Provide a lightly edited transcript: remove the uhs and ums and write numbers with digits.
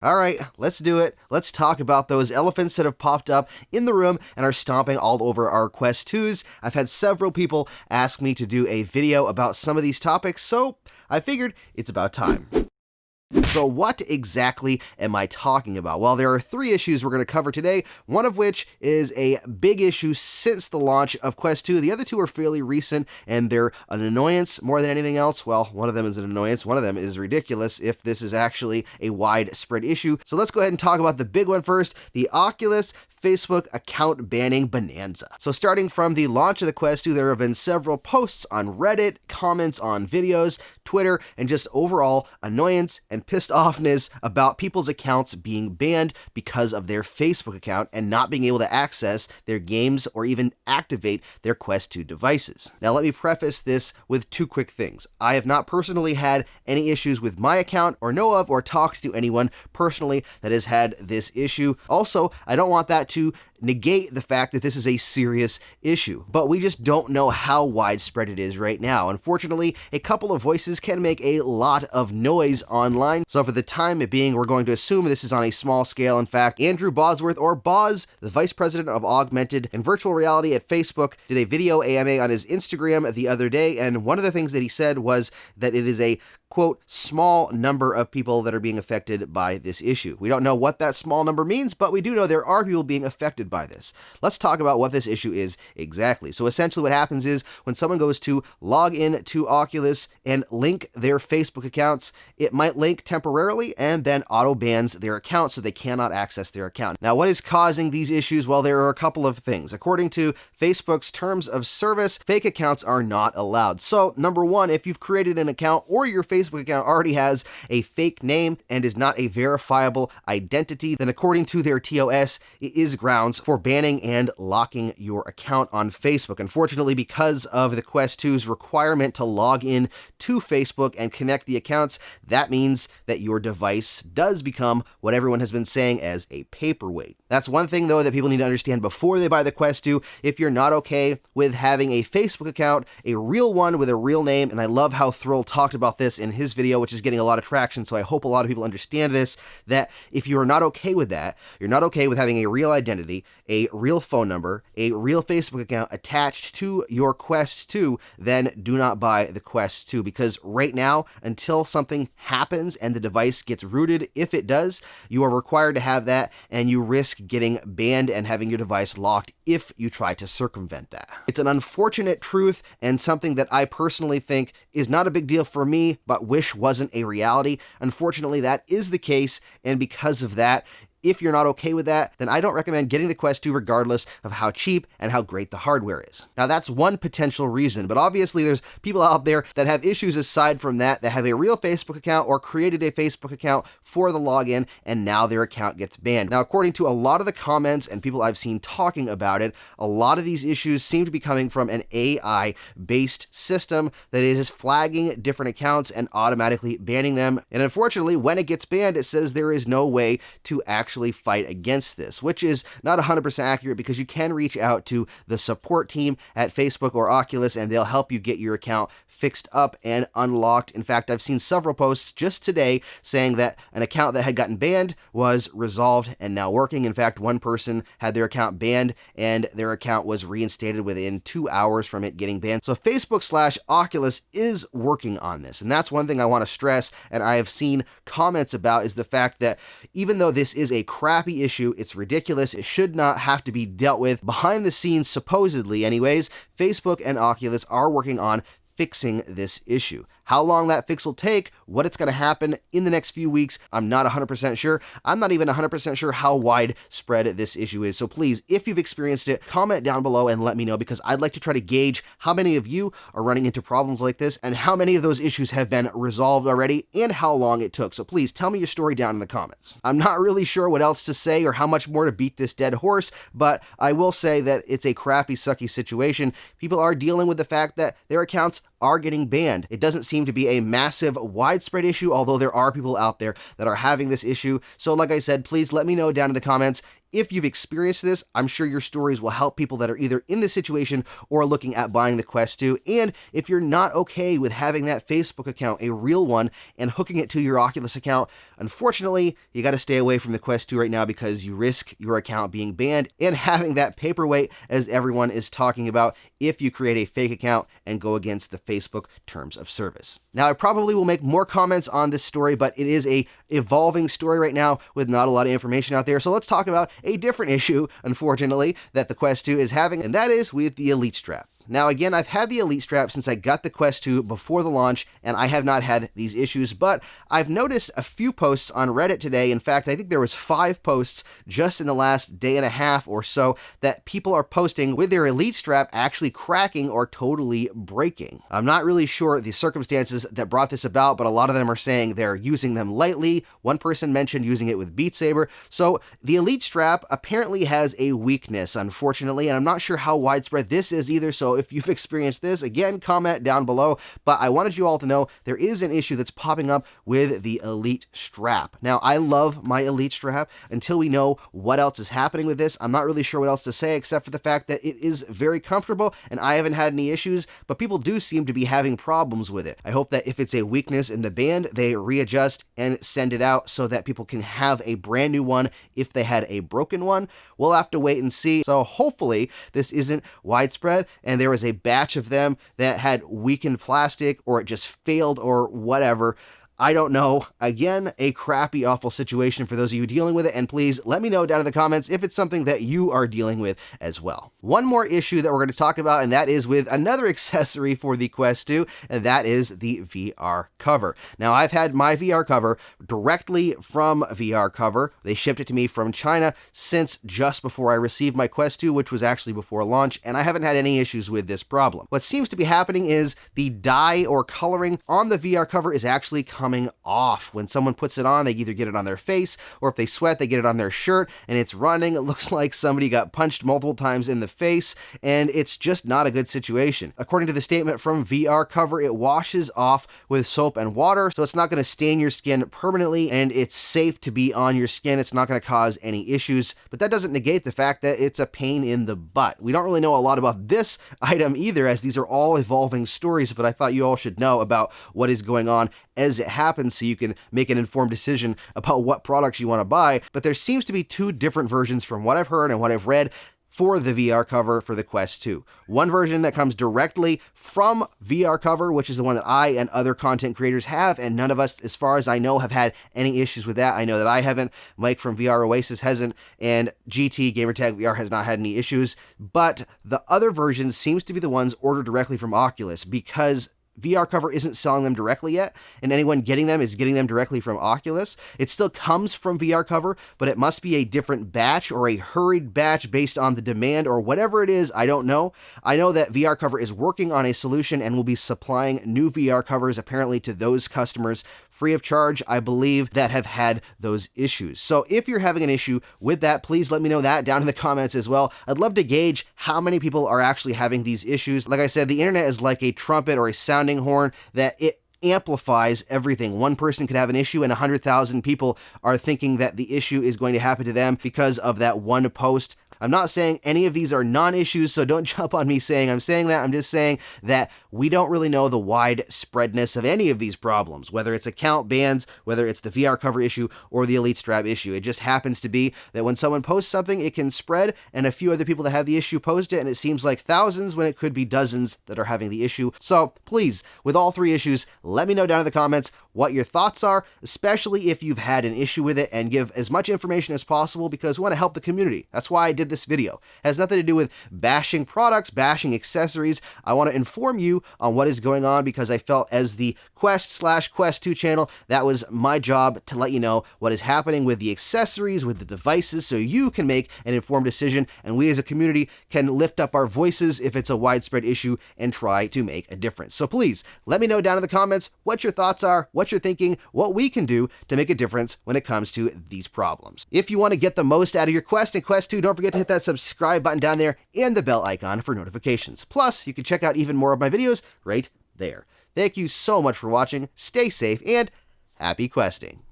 All right, let's do it. Let's talk about those elephants that have popped up in the room and are stomping all over our Quest 2s. I've had several people ask me to do a video about some of these topics, so I figured it's about time. So what exactly am I talking about? Well, there are three issues we're going to cover today, one of which is a big issue since the launch of Quest 2. The other two are fairly recent, and they're an annoyance more than anything else. Well, one of them is an annoyance, one of them is ridiculous if this is actually a widespread issue. So let's go ahead and talk about the big one first, the Oculus Facebook account banning bonanza. So starting from the launch of the Quest 2, there have been several posts on Reddit, comments on videos, Twitter, and just overall annoyance and pissed offness about people's accounts being banned because of their Facebook account and not being able to access their games or even activate their Quest 2 devices. Now let me preface this with two quick things. I have not personally had any issues with my account or know of or talked to anyone personally that has had this issue. Also, I don't want that to negate the fact that this is a serious issue, but we just don't know how widespread it is right now. Unfortunately, a couple of voices can make a lot of noise online, so for the time being, we're going to assume this is on a small scale. In fact, Andrew Bosworth, or Boz, the vice president of augmented and virtual reality at Facebook, did a video AMA on his Instagram the other day, and one of the things that he said was that it is a, quote, small number of people that are being affected by this issue. We don't know what that small number means, but we do know there are people being affected by this. Let's talk about what this issue is exactly. So essentially what happens is when someone goes to log in to Oculus and link their Facebook accounts, it might link temporarily and then auto bans their account so they cannot access their account. Now, what is causing these issues? Well, there are a couple of things. According to Facebook's terms of service, fake accounts are not allowed. So number one, if you've created an account or your Facebook account already has a fake name and is not a verifiable identity, then according to their TOS, it is grounds for banning and locking your account on Facebook. Unfortunately, because of the Quest 2's requirement to log in to Facebook and connect the accounts, that means that your device does become what everyone has been saying as a paperweight. That's one thing, though, that people need to understand before they buy the Quest 2. If you're not okay with having a Facebook account, a real one with a real name, and I love how Thrill talked about this in his video, which is getting a lot of traction, so I hope a lot of people understand this, that if you are not okay with that, you're not okay with having a real identity, a real phone number, a real Facebook account attached to your Quest 2, then do not buy the Quest 2, because right now, until something happens and the device gets rooted, if it does, you are required to have that, and you risk getting banned and having your device locked if you try to circumvent that. It's an unfortunate truth and something that I personally think is not a big deal for me, but wish wasn't a reality. Unfortunately, that is the case, and because of that, if you're not okay with that, then I don't recommend getting the Quest 2 regardless of how cheap and how great the hardware is. Now, that's one potential reason, but obviously there's people out there that have issues aside from that have a real Facebook account or created a Facebook account for the login, and now their account gets banned. Now, according to a lot of the comments and people I've seen talking about it, a lot of these issues seem to be coming from an AI-based system that is flagging different accounts and automatically banning them. And unfortunately, when it gets banned, it says there is no way to actually fight against this, which is not 100% accurate, because you can reach out to the support team at Facebook or Oculus and they'll help you get your account fixed up and unlocked. In fact, I've seen several posts just today saying that an account that had gotten banned was resolved and now working. In fact, one person had their account banned and their account was reinstated within 2 hours from it getting banned. So Facebook/Oculus is working on this. And that's one thing I want to stress, and I have seen comments about, is the fact that even though this is a crappy issue, it's ridiculous, it should not have to be dealt with behind the scenes, supposedly anyways, Facebook and Oculus are working on fixing this issue. How long that fix will take, what it's going to happen in the next few weeks, I'm not 100% sure. I'm not even 100% sure how widespread this issue is. So please, if you've experienced it, comment down below and let me know, because I'd like to try to gauge how many of you are running into problems like this and how many of those issues have been resolved already and how long it took. So please tell me your story down in the comments. I'm not really sure what else to say or how much more to beat this dead horse, but I will say that it's a crappy, sucky situation. People are dealing with the fact that their accounts are getting banned. It doesn't seem to be a massive, widespread issue, although there are people out there that are having this issue. So like I said, please let me know down in the comments if you've experienced this. I'm sure your stories will help people that are either in this situation or looking at buying the Quest 2. And if you're not okay with having that Facebook account, a real one, and hooking it to your Oculus account, unfortunately, you got to stay away from the Quest 2 right now because you risk your account being banned and having that paperweight, as everyone is talking about, if you create a fake account and go against the Facebook terms of service. Now, I probably will make more comments on this story, but it is a evolving story right now with not a lot of information out there. So let's talk about a different issue, unfortunately, that the Quest 2 is having, and that is with the Elite strap. Now, again, I've had the Elite strap since I got the Quest 2 before the launch, and I have not had these issues, but I've noticed a few posts on Reddit today. In fact, I think there was 5 posts just in the last day and a half or so that people are posting with their Elite strap actually cracking or totally breaking. I'm not really sure the circumstances that brought this about, but a lot of them are saying they're using them lightly. One person mentioned using it with Beat Saber. So the Elite strap apparently has a weakness, unfortunately, and I'm not sure how widespread this is either. So if you've experienced this, again, comment down below. But I wanted you all to know there is an issue that's popping up with the Elite strap. Now, I love my Elite strap. Until we know what else is happening with this, I'm not really sure what else to say except for the fact that it is very comfortable and I haven't had any issues, but people do seem to be having problems with it. I hope that if it's a weakness in the band, they readjust and send it out so that people can have a brand new one if they had a broken one. We'll have to wait and see. So hopefully this isn't widespread and there was a batch of them that had weakened plastic or it just failed or whatever. I don't know. Again, a crappy, awful situation for those of you dealing with it, and please let me know down in the comments if it's something that you are dealing with as well. One more issue that we're going to talk about, and that is with another accessory for the Quest 2, and that is the VR cover. Now, I've had my VR cover directly from VR Cover. They shipped it to me from China since just before I received my Quest 2, which was actually before launch, and I haven't had any issues with this problem. What seems to be happening is the dye or coloring on the VR cover is actually coming off. When someone puts it on, they either get it on their face, or if they sweat, they get it on their shirt, and it's running. It looks like somebody got punched multiple times in the face, and it's just not a good situation. According to the statement from VR Cover, it washes off with soap and water, so it's not going to stain your skin permanently, and it's safe to be on your skin. It's not going to cause any issues, but that doesn't negate the fact that it's a pain in the butt. We don't really know a lot about this item either, as these are all evolving stories, but I thought you all should know about what is going on as it happens so you can make an informed decision about what products you want to buy. But there seems to be 2 different versions from what I've heard and what I've read for the VR cover for the Quest 2. One version that comes directly from VR Cover, which is the one that I and other content creators have, and none of us, as far as I know, have had any issues with that. I know that I haven't, Mike from VR Oasis hasn't, and GT Gamertag VR has not had any issues. But the other version seems to be the ones ordered directly from Oculus, because VR Cover isn't selling them directly yet, and anyone getting them is getting them directly from Oculus. It still comes from VR Cover, but it must be a different batch or a hurried batch based on the demand or whatever it is. I don't know. I know that VR Cover is working on a solution and will be supplying new VR covers apparently to those customers free of charge, I believe, that have had those issues. So if you're having an issue with that, please let me know that down in the comments as well. I'd love to gauge how many people are actually having these issues. Like I said, the internet is like a trumpet or a sounding horn that it amplifies everything. One person could have an issue and 100,000 people are thinking that the issue is going to happen to them because of that one post. I'm not saying any of these are non-issues, so don't jump on me saying I'm saying that. I'm just saying that we don't really know the widespreadness of any of these problems, whether it's account bans, whether it's the VR cover issue or the Elite strap issue. It just happens to be that when someone posts something, it can spread, and a few other people that have the issue post it, and it seems like thousands when it could be dozens that are having the issue. So please, with all 3 issues, let me know down in the comments what your thoughts are, especially if you've had an issue with it, and give as much information as possible because we want to help the community. That's why I did this video. It has nothing to do with bashing products, bashing accessories. I want to inform you on what is going on because I felt as the Quest/Quest 2 channel, that was my job to let you know what is happening with the accessories, with the devices, so you can make an informed decision and we as a community can lift up our voices if it's a widespread issue and try to make a difference. So please let me know down in the comments what your thoughts are, what you're thinking, what we can do to make a difference when it comes to these problems. If you want to get the most out of your Quest and Quest 2, don't forget to hit that subscribe button down there and the bell icon for notifications. Plus, you can check out even more of my videos right there. Thank you so much for watching, stay safe, and happy questing!